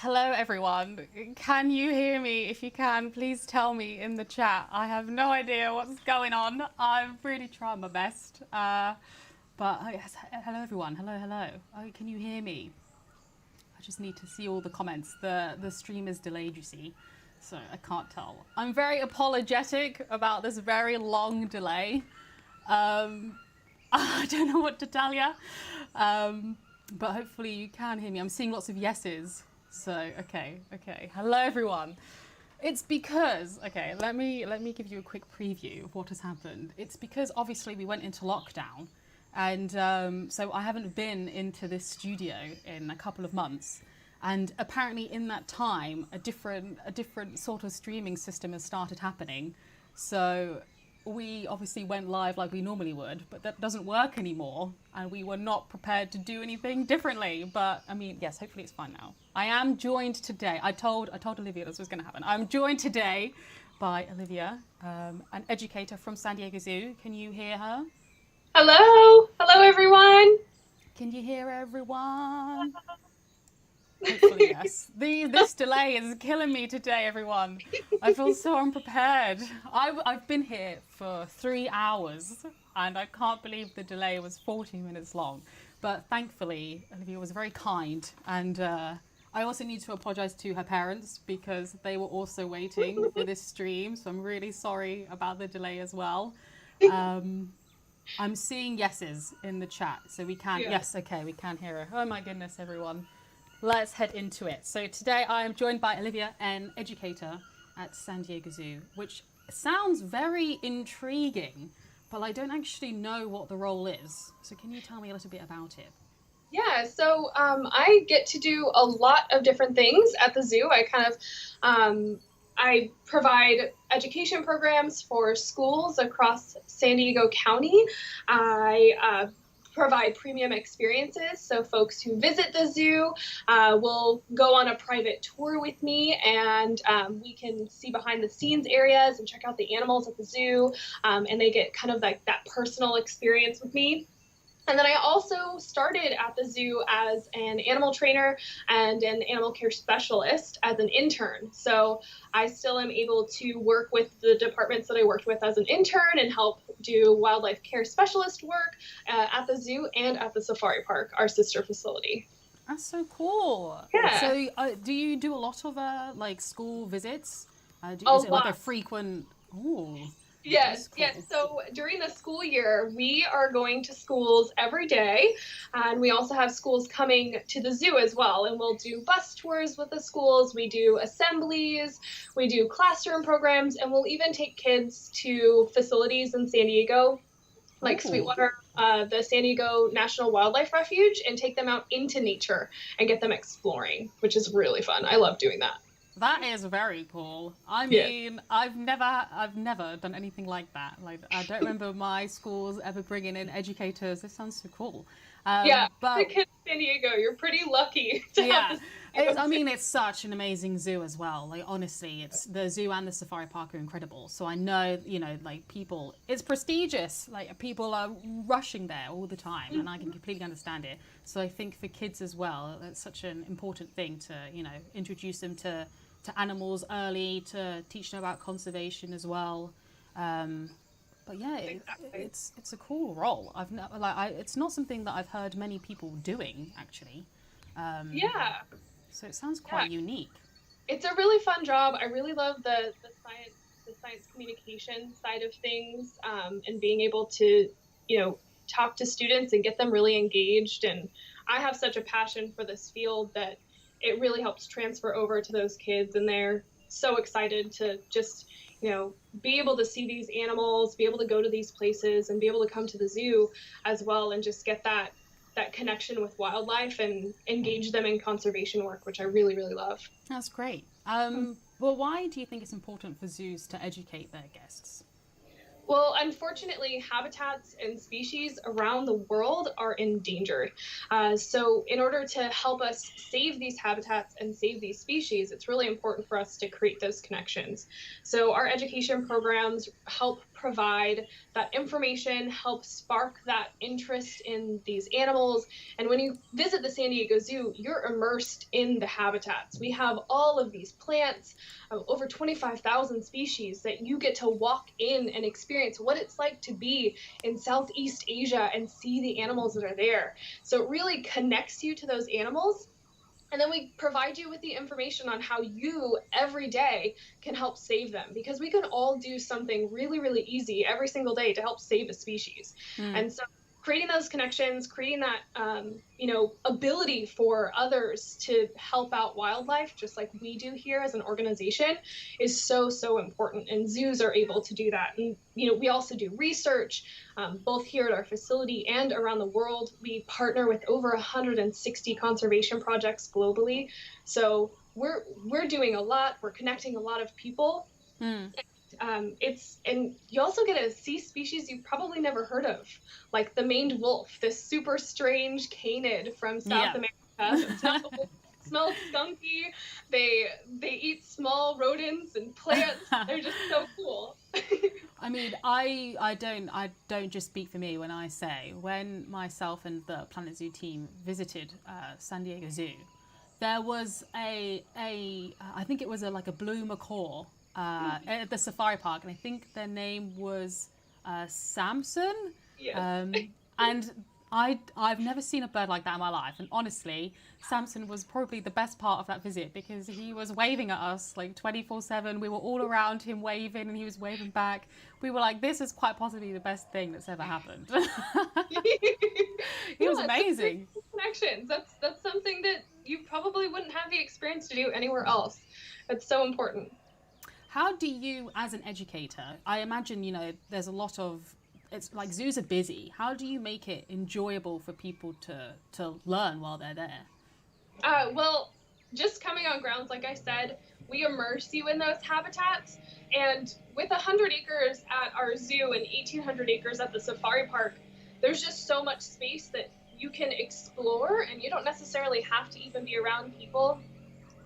Hello, everyone. Can you hear me? If you can, please tell me in the chat. I have no idea what's going on. I've really tried my best. Yes, hello, everyone. Hello, hello. Oh, can you hear me? I just need to see all the comments. The stream is delayed, you see, so I can't tell. I'm very apologetic about this very long delay. I don't know what to tell you. But hopefully you can hear me. I'm seeing lots of yeses. So, okay. Hello, everyone. It's because, okay, let me give you a quick preview of what has happened. It's because obviously we went into lockdown, and so I haven't been into this studio in a couple of months. And apparently in that time, a different sort of streaming system has started happening. So we obviously went live like we normally would, but that doesn't work anymore, and we were not prepared to do anything differently. But I mean, yes, hopefully it's fine now. I am joined today. I told Olivia this was going to happen. I'm joined today by Olivia, an educator from San Diego Zoo. Can you hear her? Hello everyone. Can you hear everyone? Hopefully, yes. This delay is killing me today, everyone. I feel so unprepared. I've been here for 3 hours, and I can't believe the delay was 40 minutes long. But thankfully, Olivia was very kind, and I also need to apologize to her parents because they were also waiting for this stream. So I'm really sorry about the delay as well. I'm seeing yeses in the chat, so we can. Yeah. Yes, okay, we can hear her. Oh my goodness, everyone. Let's head into it. So today I am joined by Olivia, an educator at San Diego Zoo, which sounds very intriguing, but I don't actually know what the role is. So can you tell me a little bit about it? Yeah, so I get to do a lot of different things at the zoo. I provide education programs for schools across San Diego County. I provide premium experiences, so folks who visit the zoo will go on a private tour with me, and we can see behind the scenes areas and check out the animals at the zoo, and they get kind of like that personal experience with me. And then I also started at the zoo as an animal trainer and an animal care specialist as an intern. So I still am able to work with the departments that I worked with as an intern and help do wildlife care specialist work at the zoo and at the safari park, our sister facility. That's so cool. Yeah, So do you do a lot of like school visits? a Is it like a lot. frequent? Ooh, that's Yes. cool. So during the school year, we are going to schools every day. And we also have schools coming to the zoo as well. And we'll do bus tours with the schools. We do assemblies. We do classroom programs. And we'll even take kids to facilities in San Diego, like Ooh. Sweetwater, the San Diego National Wildlife Refuge, and take them out into nature and get them exploring, which is really fun. I love doing that. That is very cool. I Yeah. mean, I've never done anything like that. Like, I don't remember my schools ever bringing in educators. This sounds so cool. Yeah. The But kids in San Diego, you're pretty lucky to have yeah, this. You know, I mean, it's such an amazing zoo as well. Like, honestly, it's the zoo and the safari park are incredible. So I know, like people, it's prestigious. Like, people are rushing there all the time, and I can completely understand it. So I think for kids as well, that's such an important thing to, introduce them to animals early, to teach them about conservation as well. But yeah, exactly. it's a cool role. It's not something that I've heard many people doing actually. Yeah. So it sounds Yeah. quite unique. It's a really fun job. I really love the science communication side of things, and being able to, talk to students and get them really engaged. And I have such a passion for this field that it really helps transfer over to those kids, and they're so excited to just, be able to see these animals, be able to go to these places, and be able to come to the zoo as well, and just get that connection with wildlife and engage them in conservation work, which I really, really love. That's great. Well, why do you think it's important for zoos to educate their guests? Well, unfortunately, habitats and species around the world are endangered. So, in order to help us save these habitats and save these species, it's really important for us to create those connections. So, our education programs help provide that information, help spark that interest in these animals. And when you visit the San Diego Zoo, you're immersed in the habitats. We have all of these plants, over 25,000 species that you get to walk in and experience what it's like to be in Southeast Asia and see the animals that are there. So it really connects you to those animals. And then we provide you with the information on how you every day can help save them, because we can all do something really, really easy every single day to help save a species. Mm. And so creating those connections, creating that, ability for others to help out wildlife, just like we do here as an organization, is so, so important. And zoos are able to do that. And, we also do research, both here at our facility and around the world. We partner with over 160 conservation projects globally. So we're doing a lot. We're connecting a lot of people. Mm. And you also get to see species you've probably never heard of, like the maned wolf, this super strange canid from South America that smells skunky. They eat small rodents and plants. They're just so cool. I mean, I don't just speak for me when I say, when myself and the Planet Zoo team visited San Diego Zoo, there was I think it was like a blue macaw at the safari park, and I think their name was Samson. Yes. And I've never seen a bird like that in my life, and honestly, Samson was probably the best part of that visit, because he was waving at us like 24/7. We were all around him waving, and he was waving back. We were like, this is quite possibly the best thing that's ever happened. He was amazing. Connections. That's something that you probably wouldn't have the experience to do anywhere else. It's so important. How do you, as an educator, I imagine, there's a lot of, it's like zoos are busy. How do you make it enjoyable for people to learn while they're there? Well, just coming on grounds, like I said, we immerse you in those habitats. And with 100 acres at our zoo and 1,800 acres at the safari park, there's just so much space that you can explore, and you don't necessarily have to even be around people.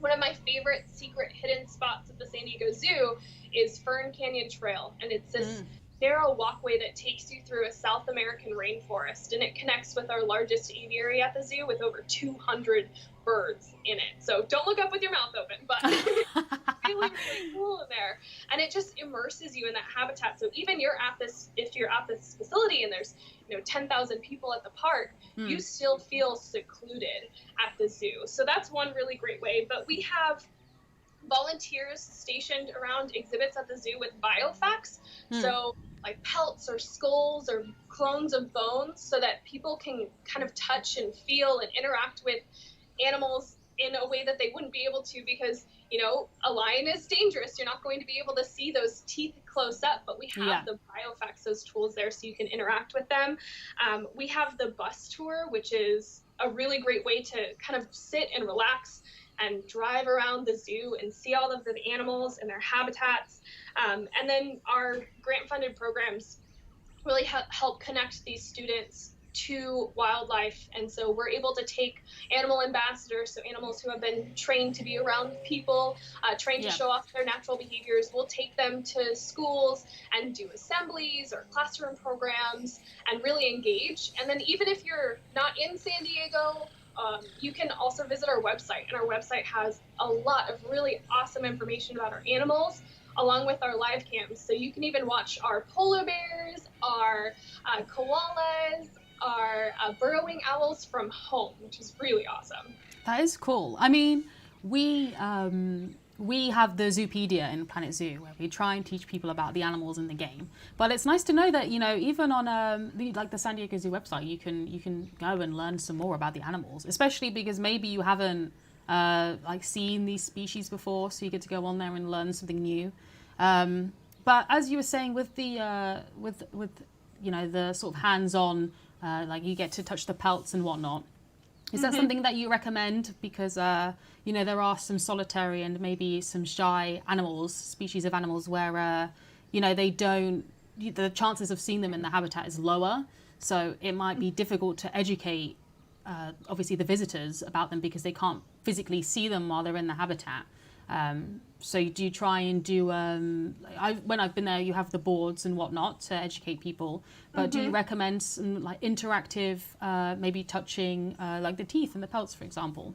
One of my favorite secret hidden spots at the San Diego Zoo is Fern Canyon Trail, and it's this narrow walkway that takes you through a South American rainforest, and it connects with our largest aviary at the zoo with over 200 birds in it. So don't look up with your mouth open, but it's really, really cool in there. And it just immerses you in that habitat. So even if you're at this facility and there's 10,000 people at the park, you still feel secluded at the zoo. So that's one really great way. But we have volunteers stationed around exhibits at the zoo with biofacts. So like pelts or skulls or clones of bones, so that people can kind of touch and feel and interact with animals in a way that they wouldn't be able to, because a lion is dangerous. You're not going to be able to see those teeth close up, but we have the biofacts, those tools there, so you can interact with them. We have the bus tour, which is a really great way to kind of sit and relax and drive around the zoo and see all of the animals and their habitats. And then our grant-funded programs really help connect these students to wildlife. And so we're able to take animal ambassadors, so animals who have been trained to be around people, trained to show off their natural behaviors. We'll take them to schools and do assemblies or classroom programs and really engage. And then even if you're not in San Diego, you can also visit our website, and our website has a lot of really awesome information about our animals, along with our live cams. So you can even watch our polar bears, our koalas, our burrowing owls from home, which is really awesome. That is cool. I mean, we have the Zoopedia in Planet Zoo, where we try and teach people about the animals in the game. But it's nice to know that even on the San Diego Zoo website, you can go and learn some more about the animals, especially because maybe you haven't seen these species before, so you get to go on there and learn something new. But as you were saying, with the the sort of hands-on, you get to touch the pelts and whatnot. Is that something that you recommend? Because there are some solitary and maybe some shy species of animals where they don't the chances of seeing them in the habitat is lower. So it might be difficult to educate, obviously, the visitors about them because they can't physically see them while they're in the habitat. So do you try and do, when I've been there, you have the boards and whatnot to educate people, but do you recommend some like interactive, maybe touching like the teeth and the pelts, for example?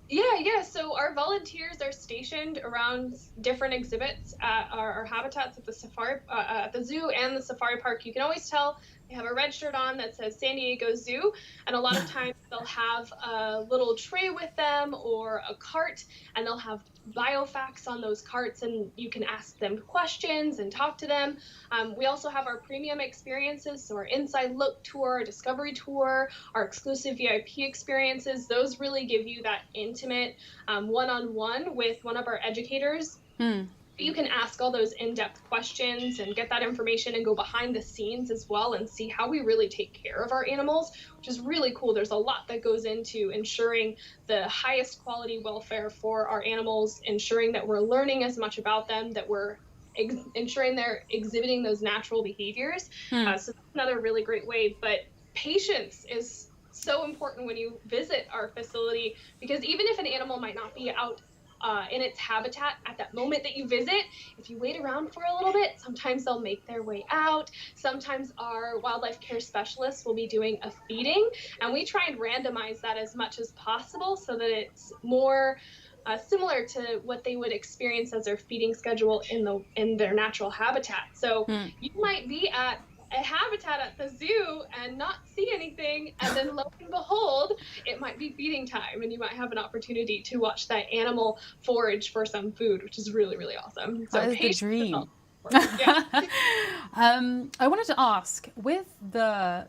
Yeah. So our volunteers are stationed around different exhibits at our habitats at the at the zoo and the safari park. You can always tell they have a red shirt on that says San Diego Zoo, and a lot of times they'll have a little tray with them or a cart, and they'll have biofacts on those carts, and you can ask them questions and talk to them. We also have our premium experiences, so our inside look tour, our discovery tour, our exclusive VIP experiences. Those really give you that intimate one-on-one with one of our educators. You can ask all those in-depth questions and get that information and go behind the scenes as well and see how we really take care of our animals, which is really cool. There's a lot that goes into ensuring the highest quality welfare for our animals, ensuring that we're learning as much about them, that we're ensuring they're exhibiting those natural behaviors. So that's another really great way. But patience is so important when you visit our facility, because even if an animal might not be out in its habitat at that moment that you visit, if you wait around for a little bit, sometimes they'll make their way out. Sometimes our wildlife care specialists will be doing a feeding, and we try and randomize that as much as possible so that it's more similar to what they would experience as their feeding schedule in their natural habitat. So you might be at a habitat at the zoo and not see anything, and then lo and behold, it might be feeding time, and you might have an opportunity to watch that animal forage for some food, which is really, really awesome. So that is the dream. Yeah. I wanted to ask, with the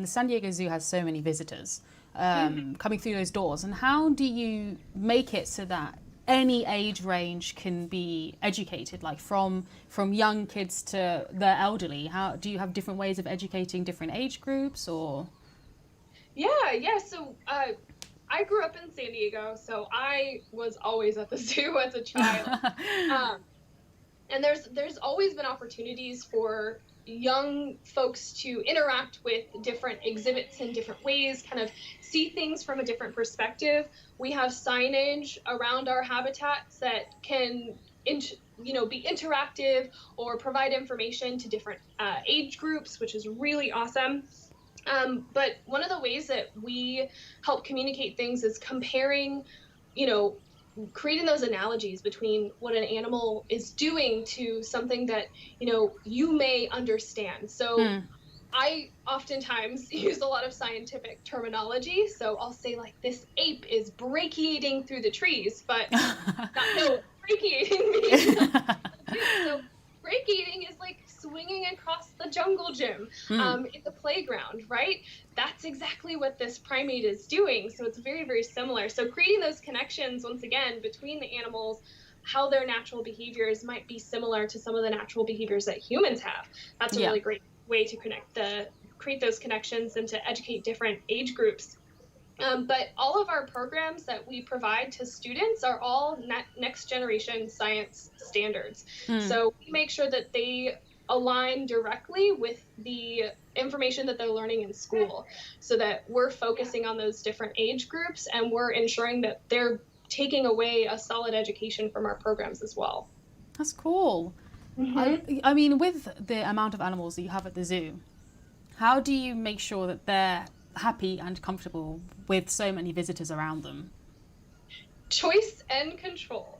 San Diego Zoo has so many visitors coming through those doors, and how do you make it so that any age range can be educated, like from young kids to the elderly? How do you have different ways of educating different age groups, or? Yeah. So I grew up in San Diego, so I was always at the zoo as a child. And there's always been opportunities for young folks to interact with different exhibits in different ways, kind of see things from a different perspective. We have signage around our habitats that can be interactive or provide information to different age groups, which is really awesome. But one of the ways that we help communicate things is comparing, creating those analogies between what an animal is doing to something that you may understand. So I oftentimes use a lot of scientific terminology. So I'll say, like, this ape is brachiating through the trees, but brachiating means so brachiating is like swinging across the jungle gym in the playground, right? That's exactly what this primate is doing. So it's very, very similar. So creating those connections, once again, between the animals, how their natural behaviors might be similar to some of the natural behaviors that humans have. That's a really great way to create those connections and to educate different age groups. But all of our programs that we provide to students are all next generation science standards. So we make sure that they align directly with the information that they're learning in school, so that we're focusing on those different age groups, and we're ensuring that they're taking away a solid education from our programs as well. That's cool. I mean, with the amount of animals that you have at the zoo, how do you make sure that they're happy and comfortable with so many visitors around them? Choice and control.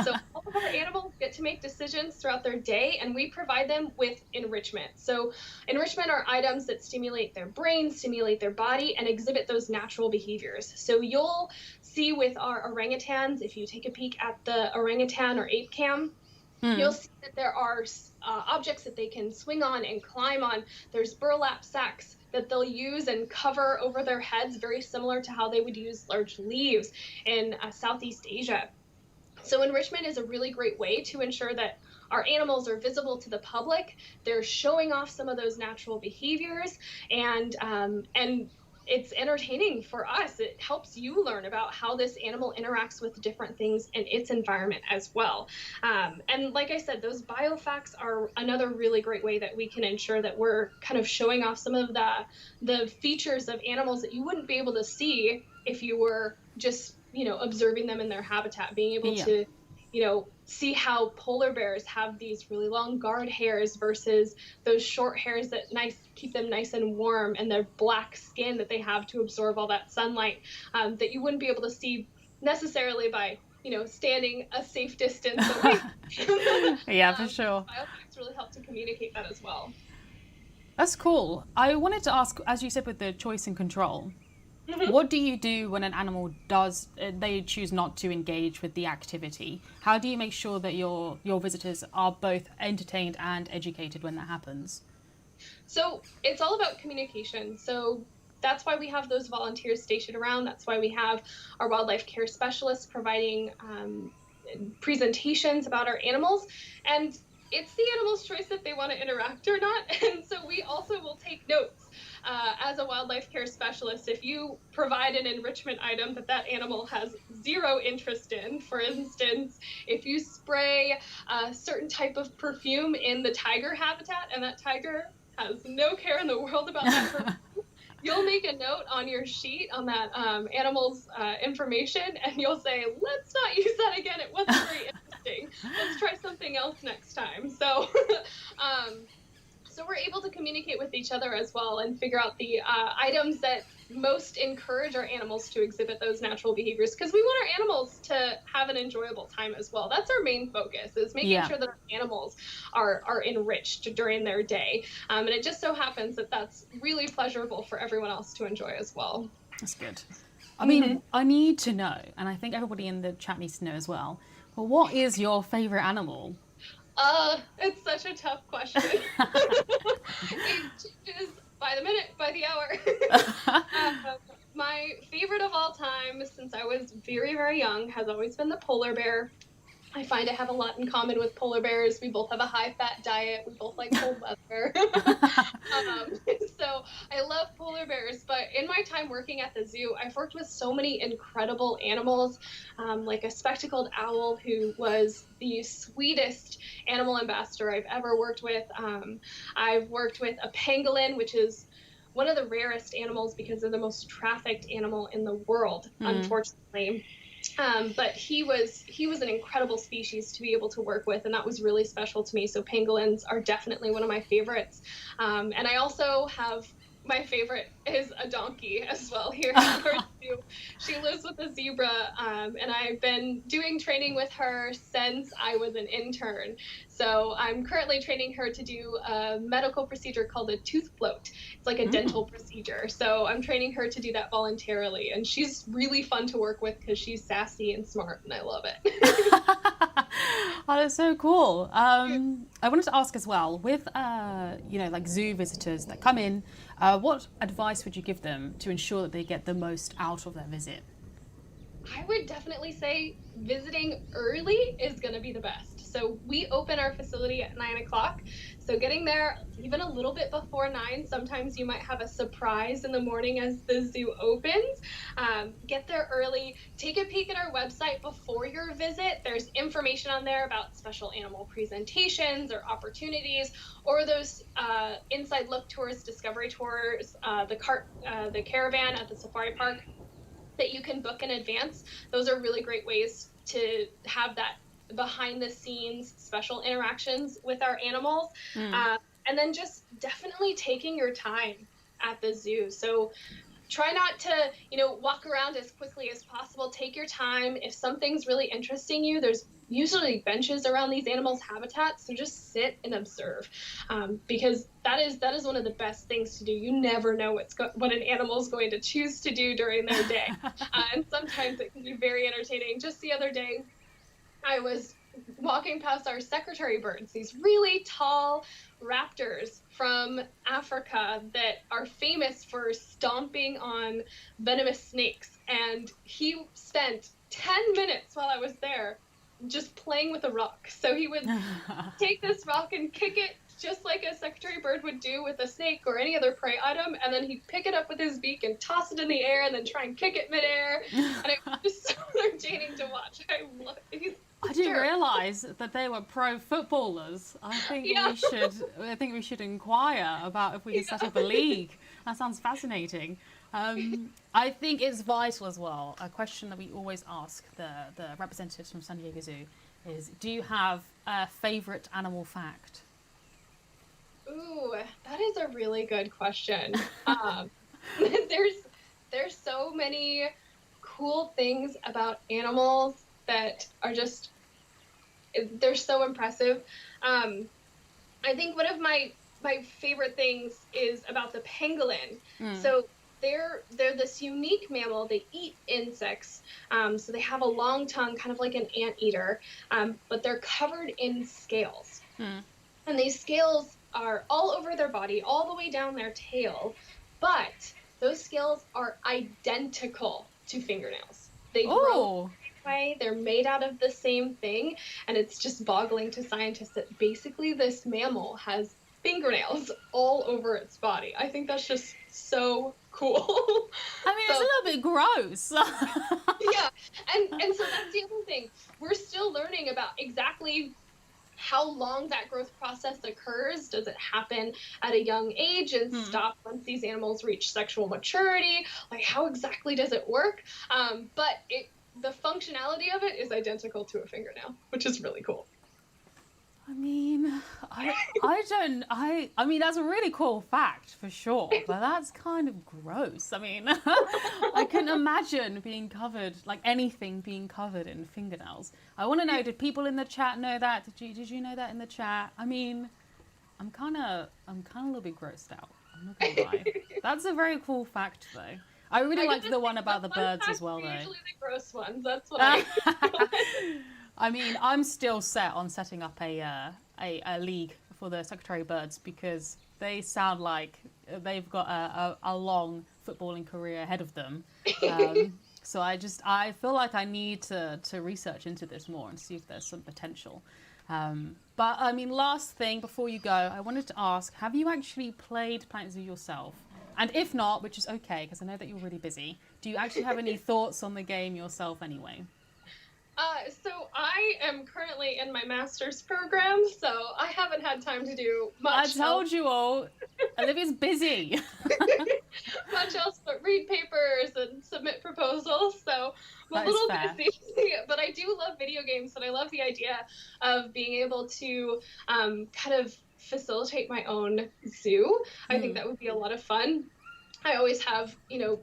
So all of our animals get to make decisions throughout their day, and we provide them with enrichment. So enrichment are items that stimulate their brain, stimulate their body, and exhibit those natural behaviors. So you'll see with our orangutans, if you take a peek at the orangutan or ape cam, you'll see that there are objects that they can swing on and climb on. There's burlap sacks that they'll use and cover over their heads, very similar to how they would use large leaves in Southeast Asia. So enrichment is a really great way to ensure that our animals are visible to the public. They're showing off some of those natural behaviors, and it's entertaining for us. It helps you learn about how this animal interacts with different things in its environment as well. And like I said, those biofacts are another really great way that we can ensure that we're kind of showing off some of the features of animals that you wouldn't be able to see if you were just, observing them in their habitat, being able Yeah. to, see how polar bears have these really long guard hairs versus those short hairs that keep them nice and warm, and their black skin that they have to absorb all that sunlight, that you wouldn't be able to see necessarily by standing a safe distance away. Yeah, for sure. Biofacts really help to communicate that as well. That's cool. I wanted to ask, as you said with the choice and control, what do you do when an animal they choose not to engage with the activity? How do you make sure that your visitors are both entertained and educated when that happens? So it's all about communication. So that's why we have those volunteers stationed around. That's why we have our wildlife care specialists providing presentations about our animals. And it's the animal's choice if they want to interact or not. And so we also will take notes. As a wildlife care specialist, if you provide an enrichment item that animal has zero interest in, for instance, if you spray a certain type of perfume in the tiger habitat and that tiger has no care in the world about that perfume, you'll make a note on your sheet on that animal's information, and you'll say, let's not use that again. It wasn't very interesting. Let's try something else next time. So so we're able to communicate with each other as well and figure out the items that most encourage our animals to exhibit those natural behaviors, because we want our animals to have an enjoyable time as well. That's our main focus, is making sure that our animals are enriched during their day. And it just so happens that that's really pleasurable for everyone else to enjoy as well. That's good. I mean, I need to know, and I think everybody in the chat needs to know as well, but what is your favorite animal? It's such a tough question. It changes by the minute, by the hour. My favorite of all time, since I was very, very young, has always been the polar bear. I find I have a lot in common with polar bears. We both have a high-fat diet. We both like cold weather. So I love polar bears. But in my time working at the zoo, I've worked with so many incredible animals, like a spectacled owl who was the sweetest animal ambassador I've ever worked with. I've worked with a pangolin, which is one of the rarest animals because they're the most trafficked animal in the world, unfortunately. But he was an incredible species to be able to work with, and that was really special to me. So pangolins are definitely one of my favorites. And I also have, my favorite is a donkey as well here at our zoo. She lives with a zebra, and I've been doing training with her since I was an intern. So I'm currently training her to do a medical procedure called a tooth float. It's like a dental procedure. So I'm training her to do that voluntarily, and she's really fun to work with because she's sassy and smart, and I love it. Oh, that's so cool. I wanted to ask as well, with like zoo visitors that come in, what advice would you give them to ensure that they get the most out of their visit? I would definitely say visiting early is going to be the best. So we open our facility at 9 o'clock. So getting there even a little bit before 9, sometimes you might have a surprise in the morning as the zoo opens. Get there early. Take a peek at our website before your visit. There's information on there about special animal presentations or opportunities, or those inside look tours, discovery tours, the caravan at the safari park that you can book in advance. Those are really great ways to have that behind the scenes special interactions with our animals. And then just definitely taking your time at the zoo. So try not to, walk around as quickly as possible. Take your time. If something's really interesting you, there's usually benches around these animals' habitats, so just sit and observe, because that is one of the best things to do. You never know what an animal is going to choose to do during their day, and sometimes it can be very entertaining. Just the other day, I was walking past our secretary birds, these really tall raptors from Africa that are famous for stomping on venomous snakes. And he spent 10 minutes while I was there just playing with a rock. So he would take this rock and kick it just like a secretary bird would do with a snake or any other prey item, and then he'd pick it up with his beak and toss it in the air and then try and kick it midair. And it was just so entertaining to watch. I didn't realise that they were pro footballers. I think we should inquire about if we can set up a league. That sounds fascinating. I think it's vital as well. A question that we always ask the representatives from San Diego Zoo is: do you have a favourite animal fact? Ooh, that is a really good question. There's so many cool things about animals that are just, they're so impressive. I think one of my favorite things is about the pangolin. So they're this unique mammal. They eat insects. So they have a long tongue, kind of like an anteater, but they're covered in scales. And these scales are all over their body, all the way down their tail. But those scales are identical to fingernails. They grow the same way. They're made out of the same thing. And it's just boggling to scientists that basically this mammal has fingernails all over its body. I think that's just so cool. I mean, it's a little bit gross. Yeah, and so that's the other thing. We're still learning about exactly how long that growth process occurs. Does it happen at a young age and stop once these animals reach sexual maturity? Like, how exactly does it work? But the functionality of it is identical to a fingernail, which is really cool. I mean, I mean, that's a really cool fact for sure, but that's kind of gross. I mean, I couldn't imagine being covered, like anything being covered in fingernails. I want to know, did people in the chat know that? Did you know that in the chat? I mean, I'm kind of a little bit grossed out. I'm not gonna lie. That's a very cool fact, though. I really liked the one about the birds as well, though. Usually the gross ones. That's what I. I mean, I'm still set on setting up a league for the Secretary Birds because they sound like they've got a long footballing career ahead of them. So I feel like I need to research into this more and see if there's some potential. But I mean, last thing before you go, I wanted to ask, have you actually played Planet Zoo yourself? And if not, which is okay, because I know that you're really busy, do you actually have any thoughts on the game yourself anyway? So I am currently in my master's program, so I haven't had time to do much. I told you all, Olivia's busy. Much else but read papers and submit proposals, so I'm a little busy. But I do love video games, and I love the idea of being able to kind of facilitate my own zoo. I think that would be a lot of fun. I always have,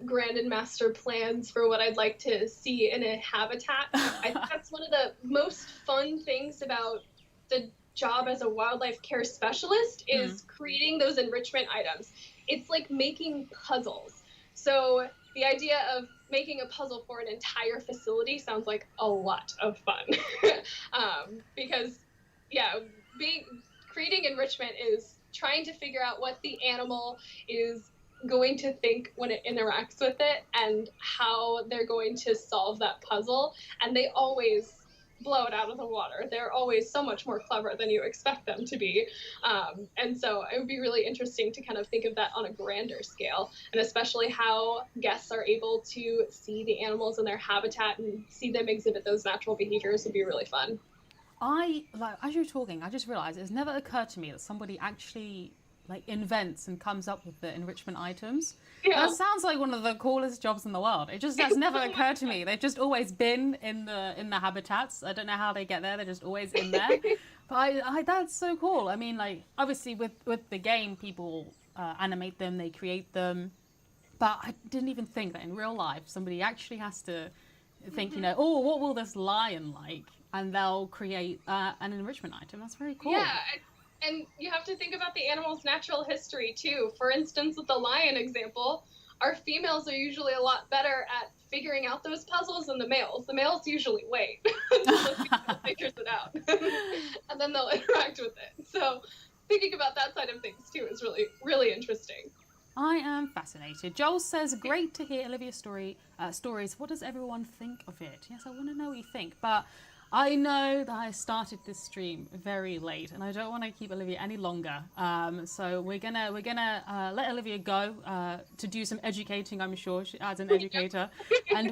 grand and master plans for what I'd like to see in a habitat. I think that's one of the most fun things about the job as a wildlife care specialist is creating those enrichment items. It's like making puzzles. So the idea of making a puzzle for an entire facility sounds like a lot of fun. Because, creating enrichment is trying to figure out what the animal is going to think when it interacts with it and how they're going to solve that puzzle. And they always blow it out of the water. They're always so much more clever than you expect them to be. And so it would be really interesting to kind of think of that on a grander scale, and especially how guests are able to see the animals in their habitat and see them exhibit those natural behaviors would be really fun. As you were talking, I just realized it's never occurred to me that somebody actually invents and comes up with the enrichment items. Yeah. That sounds like one of the coolest jobs in the world. That's never occurred to me. They've just always been in the habitats. I don't know how they get there. They're just always in there. But I that's so cool. I mean, obviously with the game, people animate them, they create them. But I didn't even think that in real life somebody actually has to think, oh, what will this lion like? And they'll create an enrichment item. That's very cool. Yeah. And you have to think about the animal's natural history, too. For instance, with the lion example, our females are usually a lot better at figuring out those puzzles than the males. The males usually wait until the female figures it out, and then they'll interact with it. So thinking about that side of things, too, is really, really interesting. I am fascinated. Joel says, great to hear Olivia's stories. What does everyone think of it? Yes, I want to know what you think. But I know that I started this stream very late, and I don't want to keep Olivia any longer. So we're gonna let Olivia go to do some educating. I'm sure as an educator,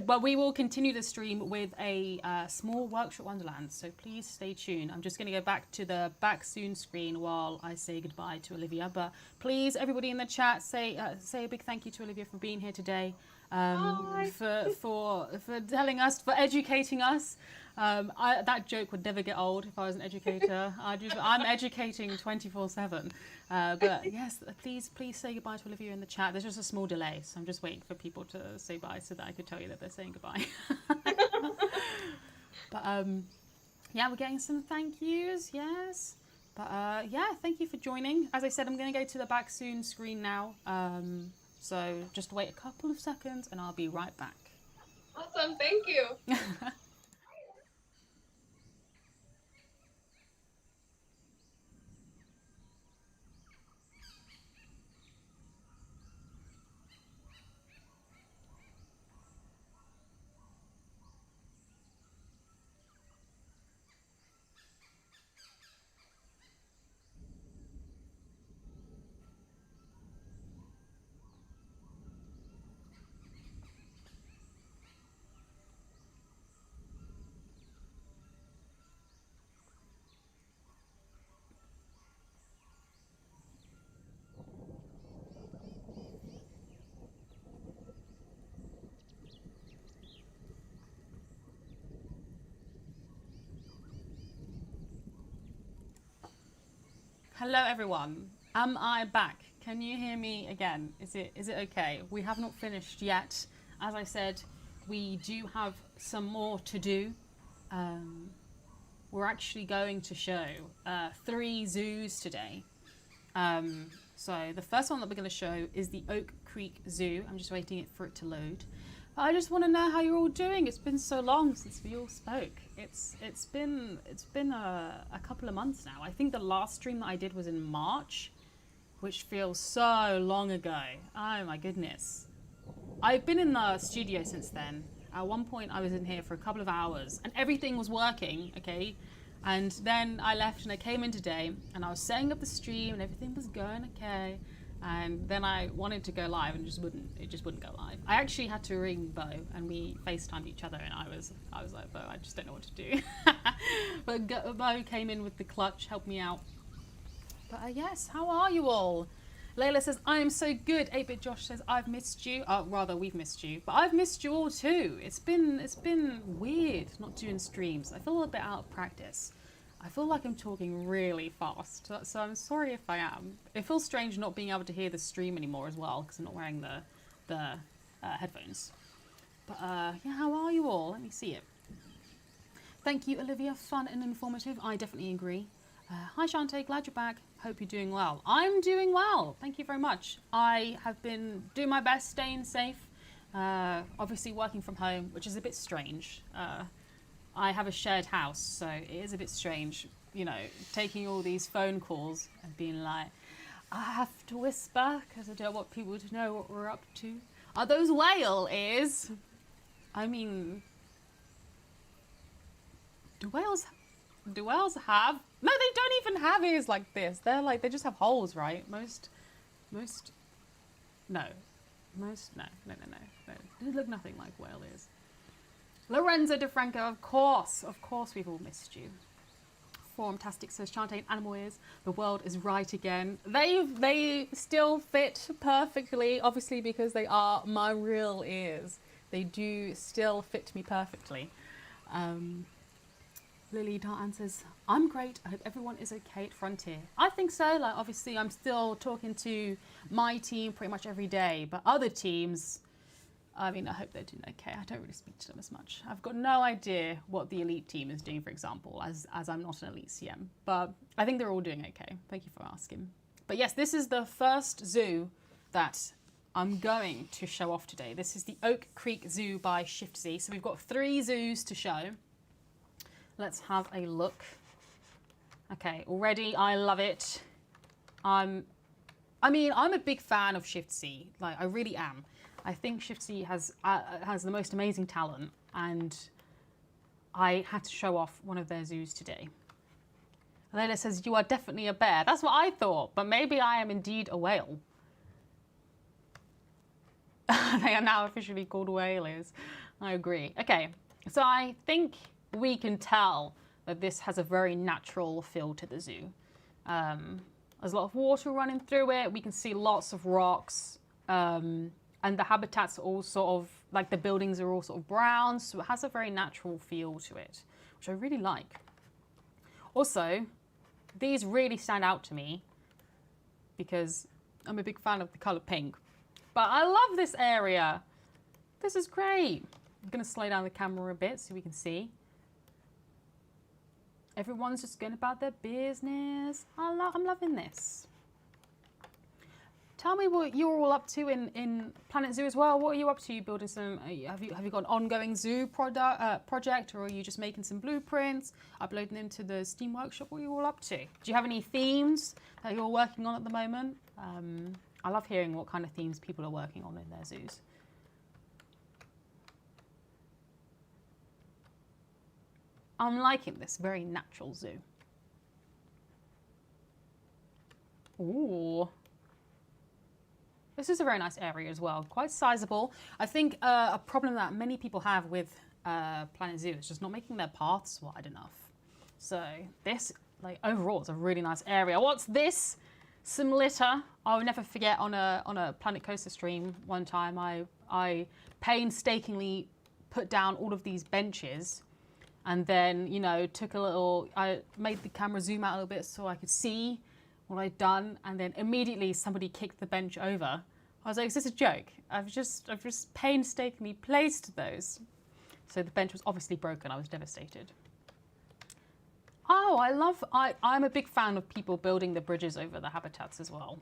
but we will continue the stream with a small workshop wonderland. So please stay tuned. I'm just gonna go back to the back soon screen while I say goodbye to Olivia. But please, everybody in the chat, say a big thank you to Olivia for being here today, for telling us, for educating us. That joke would never get old if I was an educator. I'm educating 24/7. But yes, please say goodbye to Olivia in the chat. There's just a small delay, so I'm just waiting for people to say bye so that I could tell you that they're saying goodbye. But yeah, we're getting some thank yous, yes. But yeah, thank you for joining. As I said, I'm going to go to the back soon screen now. So just wait a couple of seconds and I'll be right back. Awesome, thank you. Hello everyone. Am I back? Can you hear me again? Is it okay? We have not finished yet. As I said, we do have some more to do. We're actually going to show 3 zoos today. So the first one that we're going to show is the Oak Creek Zoo. I'm just waiting for it to load. I just want to know how you're all doing. It's been so long since we all spoke. It's been a couple of months now. I think the last stream that I did was in March, which feels so long ago. Oh my goodness. I've been in the studio since then. At one point I was in here for a couple of hours and everything was working, okay? And then I left and I came in today and I was setting up the stream and everything was going okay. And then I wanted to go live and it just wouldn't go live. I actually had to ring Bo and we FaceTimed each other and I was like, Bo, I just don't know what to do. But Bo came in with the clutch, helped me out. But yes, how are you all? Layla says, I am so good. 8-Bit Josh says, I've missed you. Rather, we've missed you. But I've missed you all too. It's been weird not doing streams. I feel a bit out of practice. I feel like I'm talking really fast, so I'm sorry if I am. It feels strange not being able to hear the stream anymore as well, because I'm not wearing the headphones. But yeah, how are you all? Let me see it. Thank you, Olivia. Fun and informative. I definitely agree. Hi, Shantae. Glad you're back. Hope you're doing well. I'm doing well. Thank you very much. I have been doing my best, staying safe. Obviously working from home, which is a bit strange. I have a shared house, so it is a bit strange, you know, taking all these phone calls and being like, I have to whisper because I don't want people to know what we're up to. Are those whale ears? I mean, do whales have? No, they don't even have ears like this. They just have holes, right? Most, no. They look nothing like whale ears. Lorenzo DeFranco, of course we've all missed you. Formtastic says, Shantae, animal ears, the world is right again. They still fit perfectly, obviously because they are my real ears. They do still fit me perfectly. Lily Dartan says, I'm great, I hope everyone is okay at Frontier. I think so, like obviously I'm still talking to my team pretty much every day, but other teams, I mean, I hope they're doing okay. I don't really speak to them as much. I've got no idea what the elite team is doing, for example, as I'm not an elite CM. But I think they're all doing okay. Thank you for asking. But yes, this is the first zoo that I'm going to show off today. This is the Oak Creek Zoo by Shift Z. So we've got 3 zoos to show. Let's have a look. Okay, already I love it. I'm a big fan of Shift Z. Like, I really am. I think Shift Z has the most amazing talent, and I had to show off one of their zoos today. Layla says, you are definitely a bear. That's what I thought, but maybe I am indeed a whale. They are now officially called whalers. I agree. Okay, so I think we can tell that this has a very natural feel to the zoo. There's a lot of water running through it. We can see lots of rocks. And the habitats are all sort of, like the buildings are all sort of brown. So it has a very natural feel to it, which I really like. Also, these really stand out to me because I'm a big fan of the color pink. But I love this area. This is great. I'm going to slow down the camera a bit so we can see. Everyone's just going about their business. I'm loving this. Tell me what you're all up to in Planet Zoo as well. What are you up to? You building some? Have you got an ongoing zoo project, or are you just making some blueprints, uploading them to the Steam Workshop? What are you all up to? Do you have any themes that you're working on at the moment? I love hearing what kind of themes people are working on in their zoos. I'm liking this very natural zoo. Ooh. This is a very nice area as well, quite sizable. I think a problem that many people have with Planet Zoo is just not making their paths wide enough. So this, like overall, is a really nice area. What's this? Some litter. I will never forget on a Planet Coaster stream one time, I painstakingly put down all of these benches, and then took a little. I made the camera zoom out a little bit so I could see what I'd done, and then immediately somebody kicked the bench over. I was like, is this a joke? I've just painstakingly placed those. So the bench was obviously broken. I was devastated. Oh, I'm a big fan of people building the bridges over the habitats as well.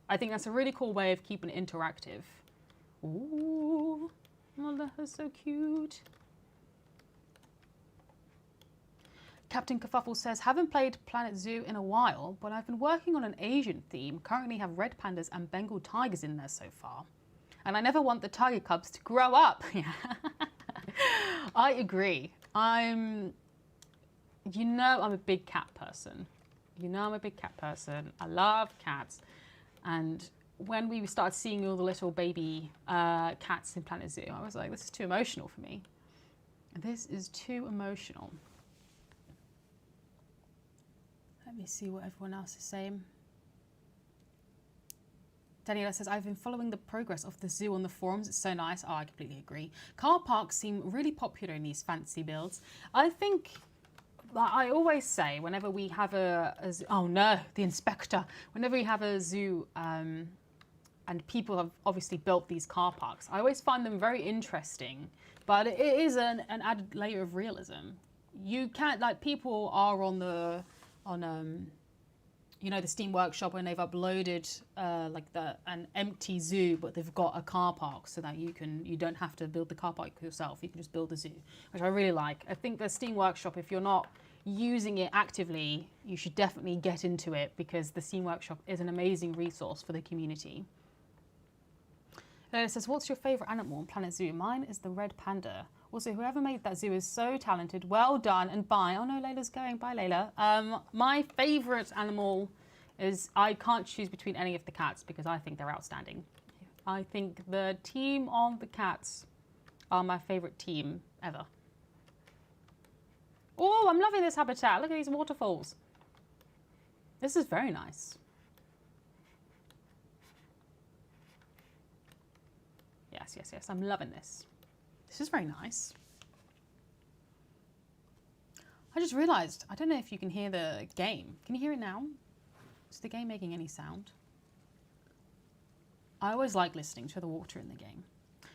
I think that's a really cool way of keeping it interactive. Ooh, oh, that's so cute. Captain Kerfuffle says, haven't played Planet Zoo in a while, but I've been working on an Asian theme. Currently have red pandas and Bengal tigers in there so far. And I never want the tiger cubs to grow up. I agree. I'm a big cat person. I'm a big cat person. I love cats. And when we started seeing all the little baby cats in Planet Zoo, I was like, this is too emotional for me. This is too emotional. Let me see what everyone else is saying. Daniela says, I've been following the progress of the zoo on the forums. It's so nice. Oh, I completely agree. Car parks seem really popular in these fancy builds. I think, I always say, whenever we have oh no, the inspector. Whenever we have a zoo and people have obviously built these car parks, I always find them very interesting. But it is an added layer of realism. You can't, like, people are on the Steam Workshop when they've uploaded an empty zoo, but they've got a car park so that you don't have to build the car park yourself. You can just build a zoo, which I really like. I think the Steam Workshop, if you're not using it actively, you should definitely get into it because the Steam Workshop is an amazing resource for the community. It says, what's your favorite animal in Planet Zoo? Mine is the red panda. Also, whoever made that zoo is so talented. Well done and bye. Oh no, Layla's going. Bye, Layla. My favourite animal is, I can't choose between any of the cats because I think they're outstanding. I think the team on the cats are my favourite team ever. Oh, I'm loving this habitat. Look at these waterfalls. This is very nice. Yes. I'm loving this. This is very nice. I just realised, I don't know if you can hear the game. Can you hear it now? Is the game making any sound? I always like listening to the water in the game.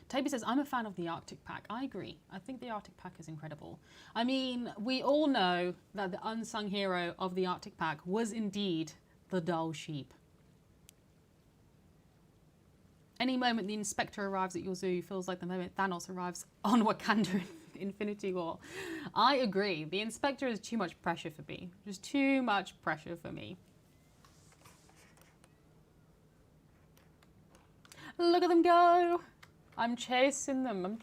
Toby says, I'm a fan of the Arctic Pack. I agree. I think the Arctic Pack is incredible. I mean, we all know that the unsung hero of the Arctic Pack was indeed the dull sheep. Any moment the inspector arrives at your zoo feels like the moment Thanos arrives on Wakanda in Infinity War. I agree. The inspector is too much pressure for me. Just too much pressure for me. Look at them go. I'm chasing them.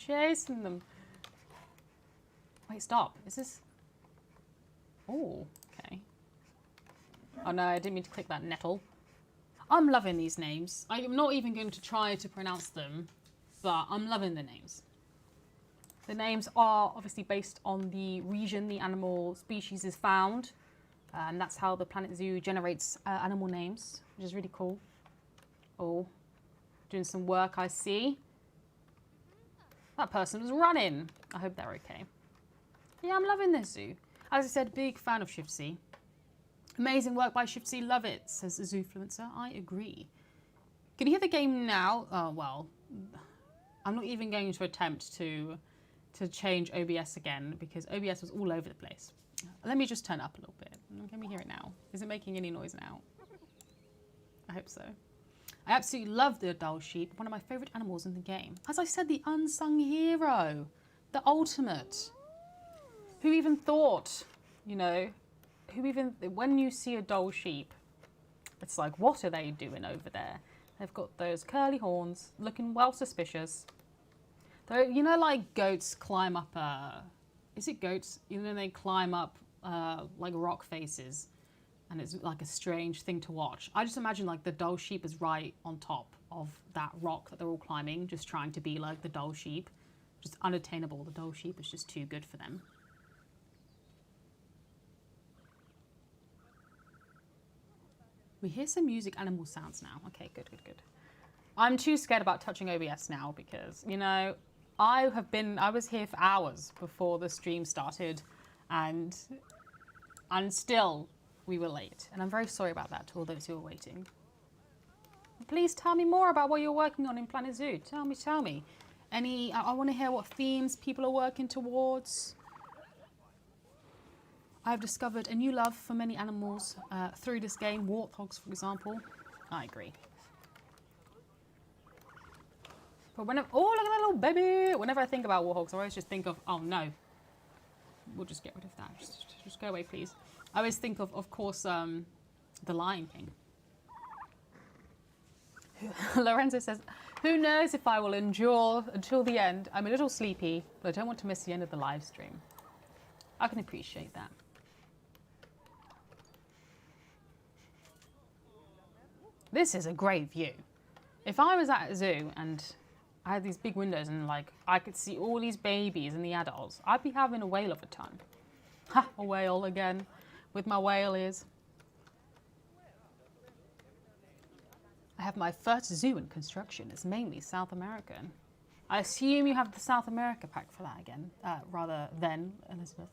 Wait, stop. Is this... Oh, okay. Oh no, I didn't mean to click that nettle. I'm loving these names. I'm not even going to try to pronounce them, but I'm loving the names. The names are obviously based on the region the animal species is found. And that's how the Planet Zoo generates animal names, which is really cool. Oh, doing some work, I see. That person was running. I hope they're okay. Yeah, I'm loving this zoo. As I said, big fan of Shift C. Amazing work by Shift C, love it, says Zoofluencer. I agree. Can you hear the game now? Oh, well, I'm not even going to attempt to change OBS again because OBS was all over the place. Let me just turn it up a little bit. Can we hear it now? Is it making any noise now? I hope so. I absolutely love the Adult Sheep, one of my favourite animals in the game. As I said, the unsung hero, the ultimate. Who even thought, you know, when you see a Adult Sheep, it's like, what are they doing over there? They've got those curly horns, looking well suspicious. Though, you know, like goats climb up is it goats? You know, they climb up like rock faces, and it's like a strange thing to watch. I just imagine like the Adult Sheep is right on top of that rock that they're all climbing, just trying to be like the Adult Sheep. Just unattainable. The Adult Sheep is just too good for them. We hear some music animal sounds now. Okay, good, good, good. I'm too scared about touching OBS now because, you know, I was here for hours before the stream started and still we were late. And I'm very sorry about that to all those who are waiting. Please tell me more about what you're working on in Planet Zoo. Tell me. I want to hear what themes people are working towards. I've discovered a new love for many animals through this game, warthogs, for example. I agree. But oh, look at that little baby! Whenever I think about warthogs, I always just think of, oh no. We'll just get rid of that. Just go away, please. I always think of course, the Lion King. Lorenzo says, who knows if I will endure until the end. I'm a little sleepy, but I don't want to miss the end of the live stream. I can appreciate that. This is a great view. If I was at a zoo and I had these big windows and like I could see all these babies and the adults, I'd be having a whale of a time. Ha, a whale again with my whale ears. I have my first zoo in construction. It's mainly South American. I assume you have the South America pack for that again, rather than Elizabeth.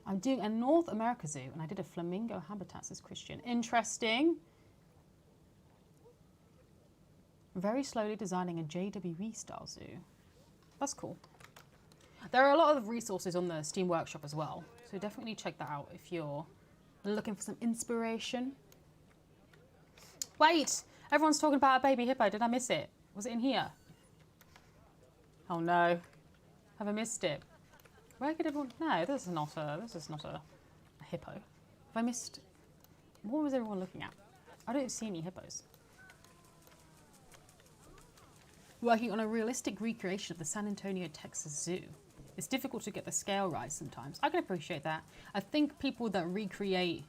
I'm doing a North America zoo and I did a flamingo habitat, says Christian. Interesting. Very slowly designing a JWE style zoo. That's cool. There are a lot of resources on the Steam Workshop as well, so definitely check that out if you're looking for some inspiration. Wait! Everyone's talking about a baby hippo. Did I miss it? Was it in here? Oh no. Have I missed it? Where could everyone... No, this is not a hippo. Have I missed... What was everyone looking at? I don't see any hippos. Working on a realistic recreation of the San Antonio, Texas Zoo. It's difficult to get the scale right sometimes. I can appreciate that. I think people that recreate,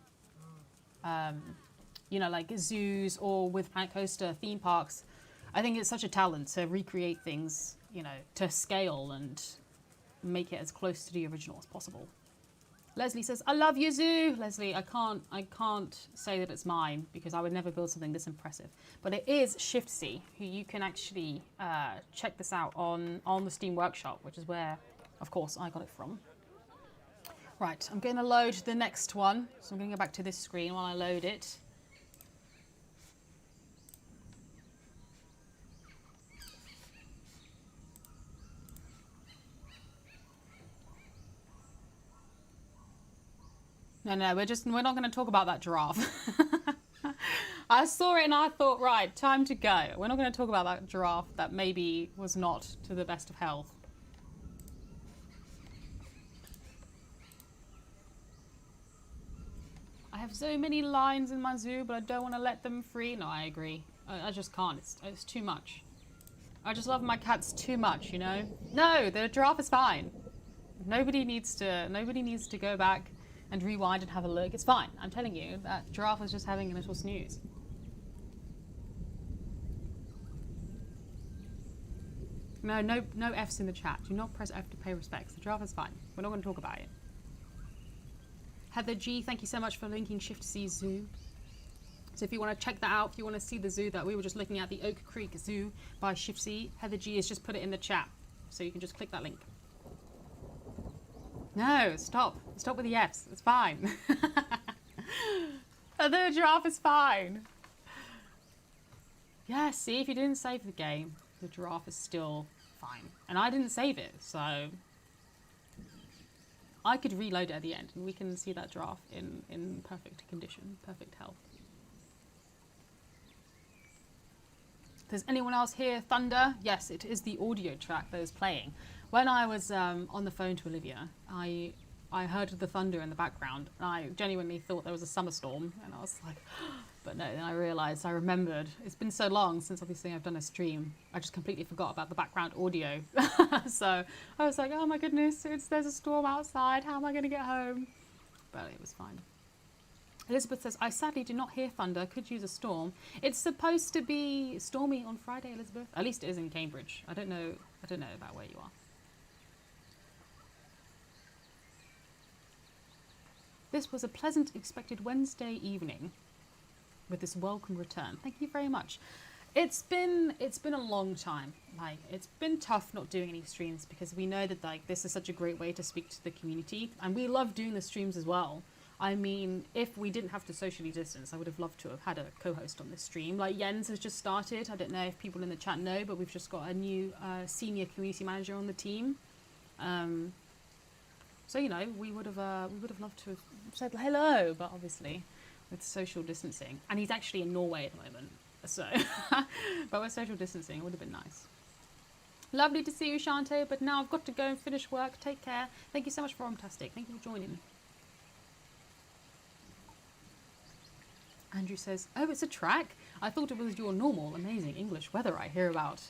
you know, like zoos or with Planet Coaster theme parks, I think it's such a talent to recreate things, you know, to scale and make it as close to the original as possible. Leslie says, I love your zoo. Leslie, I can't say that it's mine because I would never build something this impressive. But it is Shift C, who you can actually check this out on the Steam Workshop, which is where, of course, I got it from. Right, I'm going to load the next one. So I'm going to go back to this screen while I load it. No, we're not going to talk about that giraffe. I saw it and I thought, right, time to go. We're not going to talk about that giraffe that maybe was not to the best of health. I have so many lions in my zoo, but I don't want to let them free. No, I agree. I just can't. It's too much. I just love my cats too much, you know? No, the giraffe is fine. Nobody needs to go back and rewind and have a look. It's fine. I'm telling you, that giraffe was just having a little snooze. No F's in the chat. Do not press F to pay respects. The giraffe is fine. We're not going to talk about it. Heather G, thank you so much for linking Shift C Zoo. So if you want to check that out, if you want to see the zoo that we were just looking at, the Oak Creek Zoo by Shift C, Heather G has just put it in the chat. So you can just click that link. No, stop. Stop with the F's. It's fine. The giraffe is fine. Yeah, see, if you didn't save the game, the giraffe is still fine. And I didn't save it, so I could reload it at the end and we can see that giraffe in perfect condition, perfect health. Does anyone else hear thunder? Yes, it is the audio track that is playing. When I was on the phone to Olivia, I heard the thunder in the background and I genuinely thought there was a summer storm and I was like, but no, then I realized, I remembered, it's been so long since obviously I've done a stream, I just completely forgot about the background audio. So I was like, oh my goodness, there's a storm outside, how am I gonna get home? But it was fine. Elizabeth says, I sadly do not hear thunder, could use a storm. It's supposed to be stormy on Friday, Elizabeth. At least it is in Cambridge. I don't know about where you are. This was a pleasant expected Wednesday evening with this welcome return. Thank you very much. It's been a long time. Like, it's been tough not doing any streams because we know that like this is such a great way to speak to the community and we love doing the streams as well. I mean, if we didn't have to socially distance, I would have loved to have had a co-host on this stream. Like Jens has just started. I don't know if people in the chat know, but we've just got a new senior community manager on the team. So you know, we would have loved to have said hello, but obviously with social distancing, and he's actually in Norway at the moment. So, but with social distancing, it would have been nice. Lovely to see you, Shante. But now I've got to go and finish work. Take care. Thank you so much for Romtastic. Thank you for joining. Andrew says, oh, it's a track? I thought it was your normal, amazing English weather I hear about.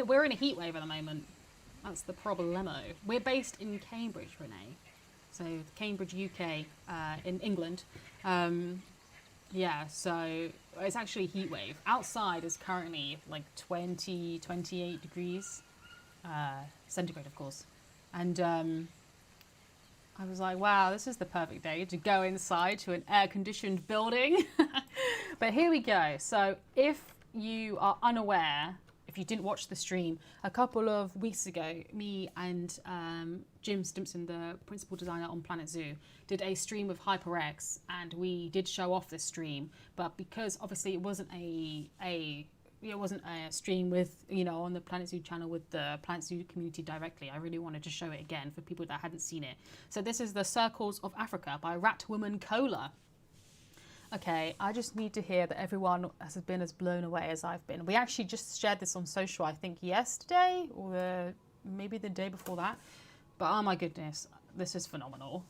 We're in a heat wave at the moment. That's the problemo. We're based in Cambridge, Renee. So Cambridge, UK, in England. Yeah, so it's actually a heat wave. Outside is currently like 20, 28 degrees centigrade, of course. And I was like, wow, this is the perfect day to go inside to an air-conditioned building. But here we go. So if you are unaware, if you didn't watch the stream, a couple of weeks ago, me and Jim Stimpson, the principal designer on Planet Zoo, did a stream of HyperX, and we did show off this stream. But because obviously it wasn't a stream with, you know, on the Planet Zoo channel with the Planet Zoo community directly, I really wanted to show it again for people that hadn't seen it. So this is The Circles of Africa by Ratwoman Cola. Okay, I just need to hear that everyone has been as blown away as I've been. We actually just shared this on social, I think yesterday, or maybe the day before that. But oh my goodness, this is phenomenal.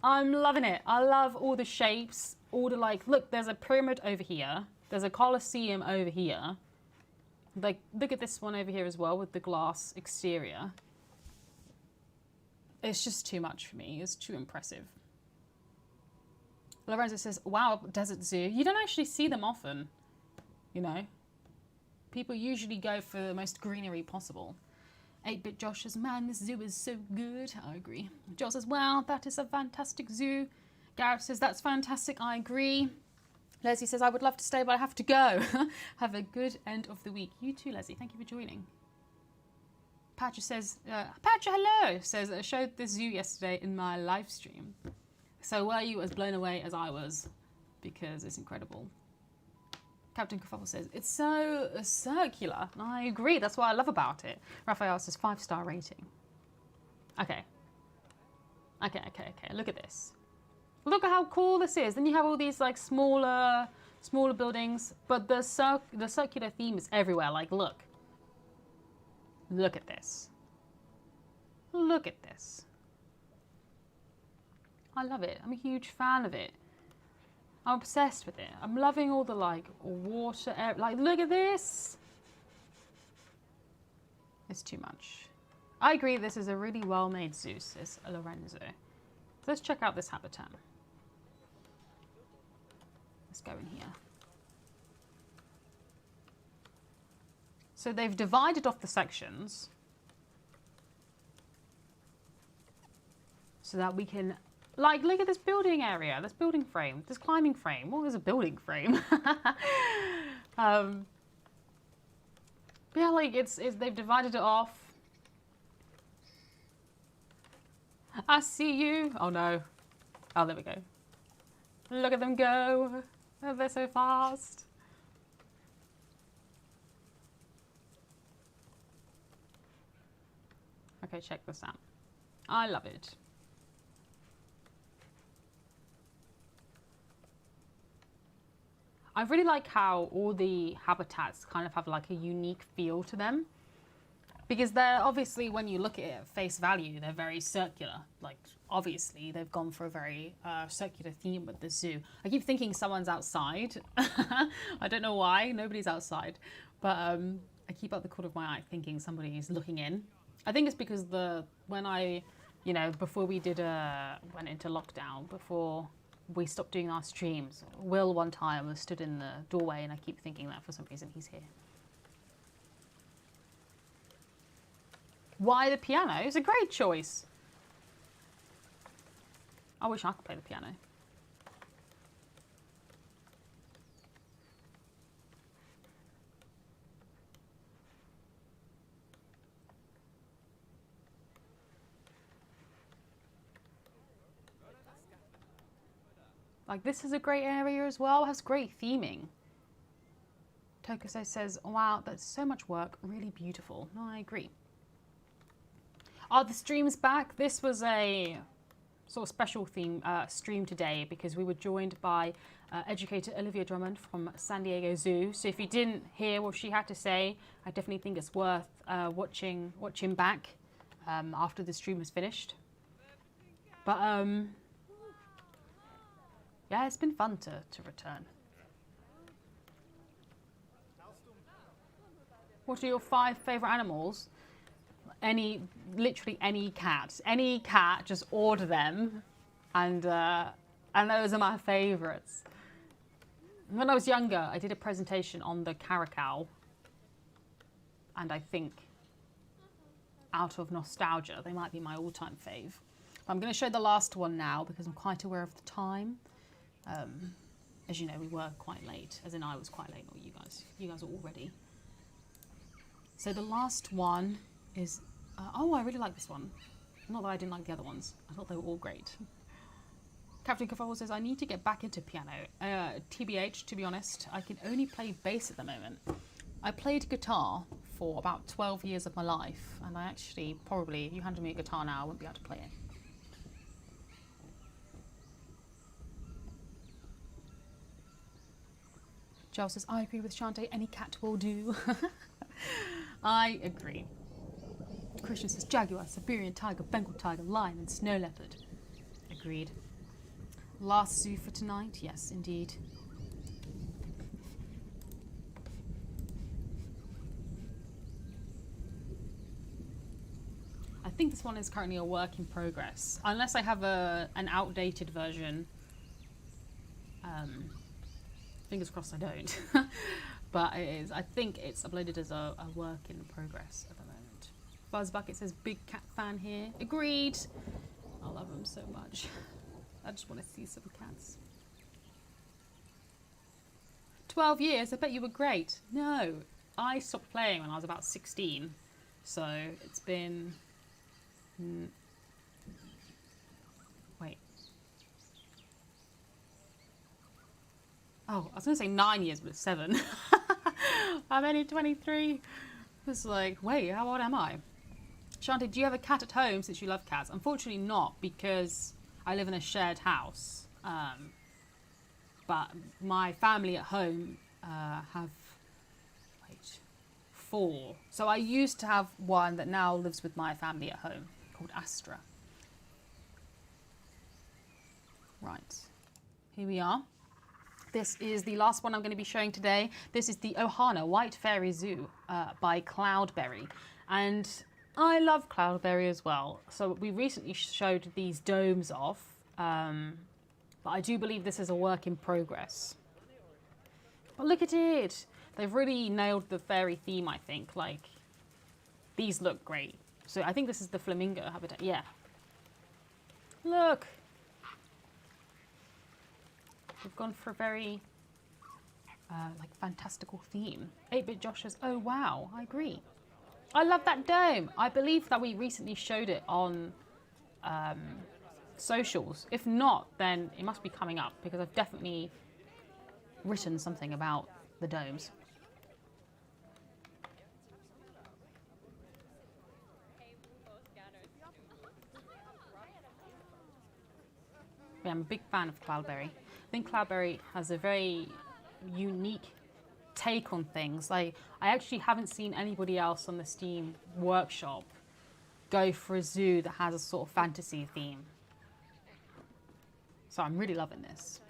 I'm loving it. I love all the shapes, all the like, look, there's a pyramid over here. There's a Colosseum over here. Like, look at this one over here as well with the glass exterior. It's just too much for me. It's too impressive. Lorenzo says, wow, desert zoo. You don't actually see them often, you know. People usually go for the most greenery possible. 8-Bit Josh says, man, this zoo is so good. I agree. Josh says, wow, that is a fantastic zoo. Gareth says, that's fantastic. I agree. Leslie says, I would love to stay, but I have to go. Have a good end of the week. You too, Leslie. Thank you for joining. Patcha says, Patcha, hello. Says, I showed the zoo yesterday in my live stream. So were you as blown away as I was? Because it's incredible. Captain Kerfuffle says, it's so circular. And I agree. That's what I love about it. Raphael says, 5-star rating. Okay. Look at this. Look at how cool this is. Then you have all these like smaller buildings, but the circular theme is everywhere. Like, look at this. Look at this. I love it. I'm a huge fan of it. I'm obsessed with it. I'm loving all the like water, air. Like, look at this. It's too much. I agree, this is a really well-made zoo, says Lorenzo. So let's check out this habitat. Let's go in here. So they've divided off the sections so that we can, like, look at this building area, this building frame, this climbing frame. What is a building frame? Yeah, like they've divided it off. I see you. Oh no. Oh, there we go. Look at them go. Oh, they're so fast. Okay, check this out. I love it. I really like how all the habitats kind of have like a unique feel to them. Because they're obviously, when you look at it at face value, they're very circular. Like, obviously, they've gone for a very circular theme with the zoo. I keep thinking someone's outside. I don't know why. Nobody's outside. But I keep out the corner of my eye thinking somebody's looking in. I think it's because before we went into lockdown, before we stopped doing our streams, Will one time was stood in the doorway, and I keep thinking that for some reason he's here. Why the piano? It's a great choice. I wish I could play the piano. Like, this is a great area as well. It has great theming. Tokuso says, wow, that's so much work. Really beautiful. No, I agree. Are the streams back? This was a sort of special theme stream today because we were joined by educator Olivia Drummond from San Diego Zoo. So if you didn't hear what she had to say, I definitely think it's worth watching back after the stream is finished. But yeah, it's been fun to return. What are your 5 favourite animals? Literally any cat. Any cat, just order them. And those are my favourites. When I was younger, I did a presentation on the caracal. And I think, out of nostalgia, they might be my all-time fave. I'm going to show the last one now because I'm quite aware of the time. As you know, we were quite late. As in, I was quite late, not you guys. You guys are all ready. So the last one is... oh, I really like this one. Not that I didn't like the other ones. I thought they were all great. Captain Kafal says, I need to get back into piano. TBH, to be honest, I can only play bass at the moment. I played guitar for about 12 years of my life. And I actually, probably, if you handed me a guitar now, I wouldn't be able to play it. Giles says, I agree with Shantae, any cat will do. I agree. Christian says, jaguar, Siberian tiger, Bengal tiger, lion and snow leopard. Agreed. Last zoo for tonight? Yes, indeed. I think this one is currently a work in progress. Unless I have an outdated version. Fingers crossed I don't. But it is. I think it's uploaded as a work in progress at the moment. Buzzbucket says, big cat fan here. Agreed. I love them so much. I just want to see some cats. 12 years? I bet you were great. No, I stopped playing when I was about 16. So it's been... Wait. Oh, I was going to say 9 years, but it's 7. I'm only 23. It's like, wait, how old am I? Shanti, do you have a cat at home since you love cats? Unfortunately not, because I live in a shared house. But my family at home have, 4. So I used to have one that now lives with my family at home, called Astra. Right, here we are. This is the last one I'm going to be showing today. This is the Ohana White Fairy Zoo by Cloudberry. And I love Cloudberry as well. So we recently showed these domes off, but I do believe this is a work in progress. But look at it. They've really nailed the fairy theme, I think. Like, these look great. So I think this is the flamingo habitat. Yeah. Look. We've gone for a very, like, fantastical theme. 8-Bit Josh says, oh, wow, I agree. I love that dome. I believe that we recently showed it on socials. If not, then it must be coming up because I've definitely written something about the domes. Yeah, I'm a big fan of Cloudberry. I think Cloudberry has a very unique take on things. Like, I actually haven't seen anybody else on the Steam workshop go for a zoo that has a sort of fantasy theme. So I'm really loving this.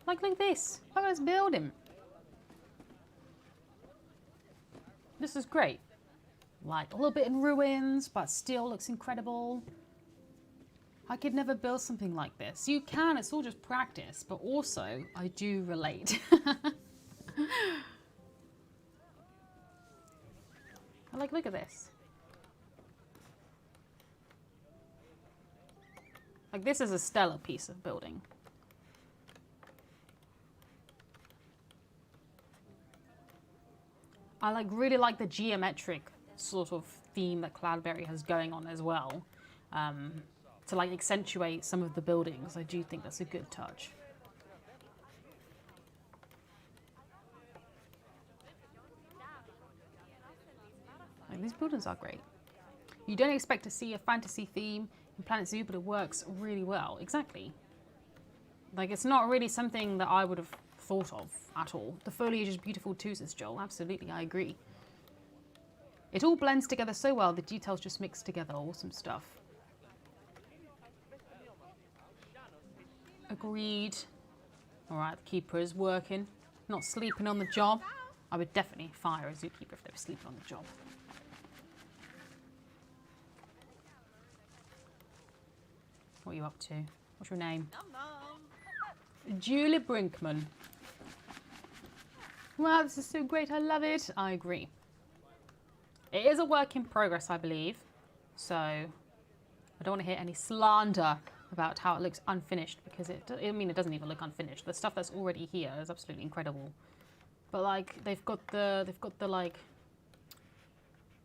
Like, look at this. Look at this building. This is great. Like, a little bit in ruins, but still looks incredible. I could never build something like this. You can, it's all just practice, but also, I do relate. Like, look at this. Like, this is a stellar piece of building. I really like the geometric sort of theme that Cloudberry has going on as well. To like accentuate some of the buildings. I do think that's a good touch. Like, these buildings are great. You don't expect to see a fantasy theme in Planet Zoo, but it works really well. Exactly. Like, it's not really something that I would have thought of at all. The foliage is beautiful too, says Joel. Absolutely, I agree. It all blends together so well, the details just mix together. Awesome stuff. Agreed. All right, the keeper is working, not sleeping on the job. I would definitely fire a zookeeper if they were sleeping on the job. What are you up to? What's your name? Julie Brinkman. Wow, this is so great. I love it. I agree. It is a work in progress, I believe. So I don't want to hear any slander about how it looks unfinished, because it doesn't even look unfinished. The stuff that's already here is absolutely incredible. But like, they've got the like,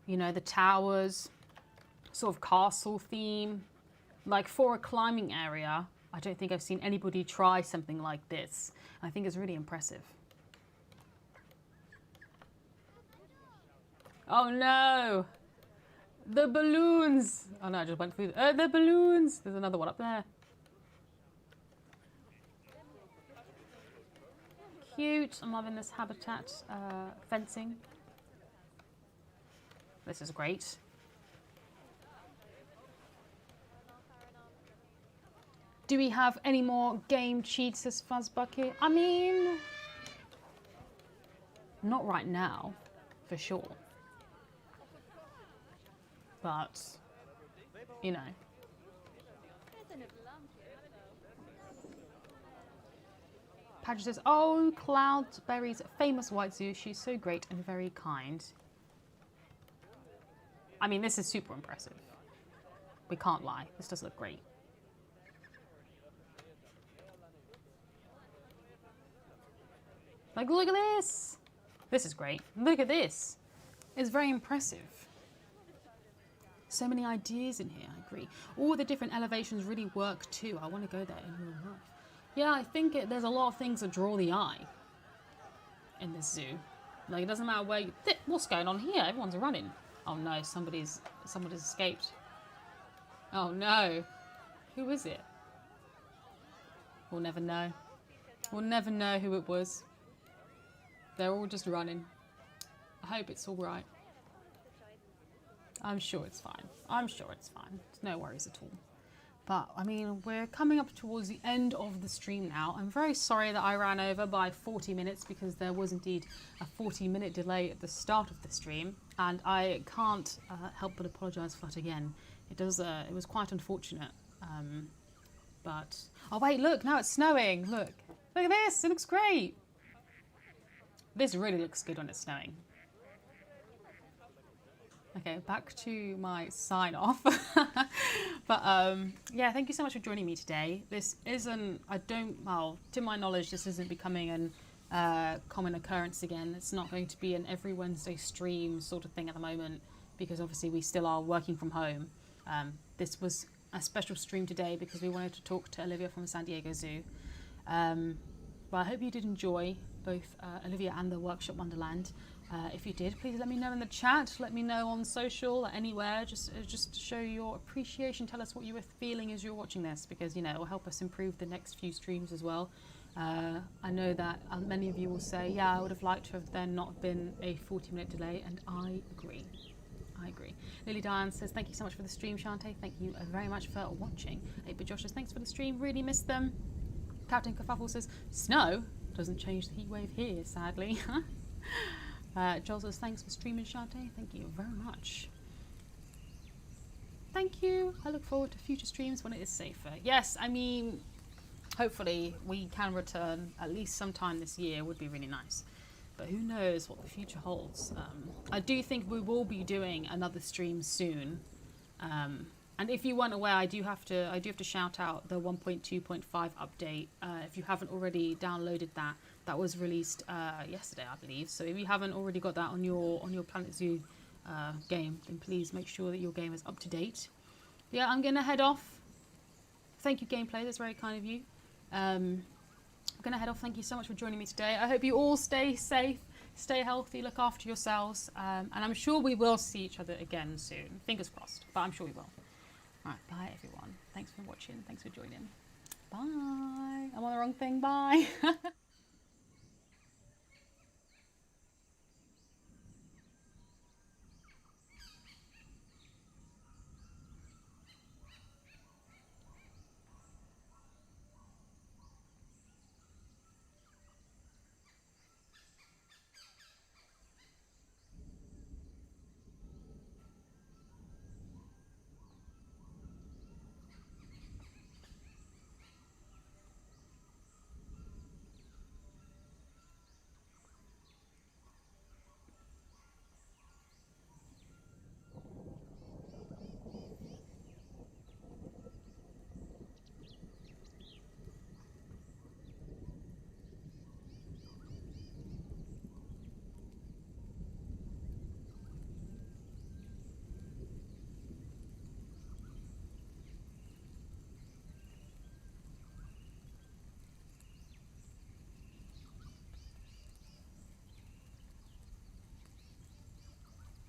you know, the towers, sort of castle theme. Like, for a climbing area, I don't think I've seen anybody try something like this. I think it's really impressive. Oh no! The balloons! Oh no, I just went through the balloons! There's another one up there. Cute. I'm loving this habitat fencing. This is great. Do we have any more game cheats, says Fuzzbucket? I mean, not right now, for sure. But, you know. Patrick says, oh, Cloudberry's famous white zoo. She's so great and very kind. I mean, this is super impressive. We can't lie. This does look great. Like, look at this. This is great. Look at this. It's very impressive. So many ideas in here, I agree. All the different elevations really work too. I want to go there in real life. Yeah, I think there's a lot of things that draw the eye in this zoo. Like, it doesn't matter where you... What's going on here? Everyone's running. Oh no, somebody's escaped. Oh no. Who is it? We'll never know. We'll never know who it was. They're all just running. I hope it's all right. I'm sure it's fine. I'm sure it's fine. No worries at all. But, I mean, we're coming up towards the end of the stream now. I'm very sorry that I ran over by 40 minutes because there was indeed a 40-minute delay at the start of the stream. And I can't help but apologise for that again. It was quite unfortunate. But, oh wait, look, now it's snowing. Look at this, it looks great. This really looks good when it's snowing. Okay, back to my sign off. But yeah, thank you so much for joining me today. This isn't, well, to my knowledge, this isn't becoming an common occurrence again. It's not going to be an every Wednesday stream sort of thing at the moment, because obviously we still are working from home. This was a special stream today because we wanted to talk to Olivia from San Diego Zoo. But I hope you did enjoy both Olivia and the Workshop Wonderland. If you did, please let me know in the chat, let me know on social, anywhere, just to show your appreciation. Tell us what you were feeling as you're watching this, because, you know, it will help us improve the next few streams as well. I know that many of you will say, yeah, I would have liked to have there not been a 40-minute delay, and I agree. I agree. Lily Diane says, thank you so much for the stream, Shantae. Thank you very much for watching. 8-Bit Josh says, thanks for the stream, really missed them. Captain Kerfuffle says, snow doesn't change the heat wave here, sadly. Joel says, thanks for streaming, Shantae. Thank you very much. Thank you. I look forward to future streams when it is safer. Yes, I mean, hopefully we can return at least sometime this year. Would be really nice. But who knows what the future holds. I do think we will be doing another stream soon. And if you weren't aware, I do have to shout out the 1.2.5 update. If you haven't already downloaded that, that was released yesterday, I believe. So if you haven't already got that on your Planet Zoo game, then please make sure that your game is up to date. Yeah, I'm gonna head off. Thank you, Gameplay. That's very kind of you. I'm gonna head off. Thank you so much for joining me today. I hope you all stay safe, stay healthy, look after yourselves, and I'm sure we will see each other again soon. Fingers crossed, but I'm sure we will. All right, bye everyone. Thanks for watching. Thanks for joining. Bye. I'm on the wrong thing. Bye.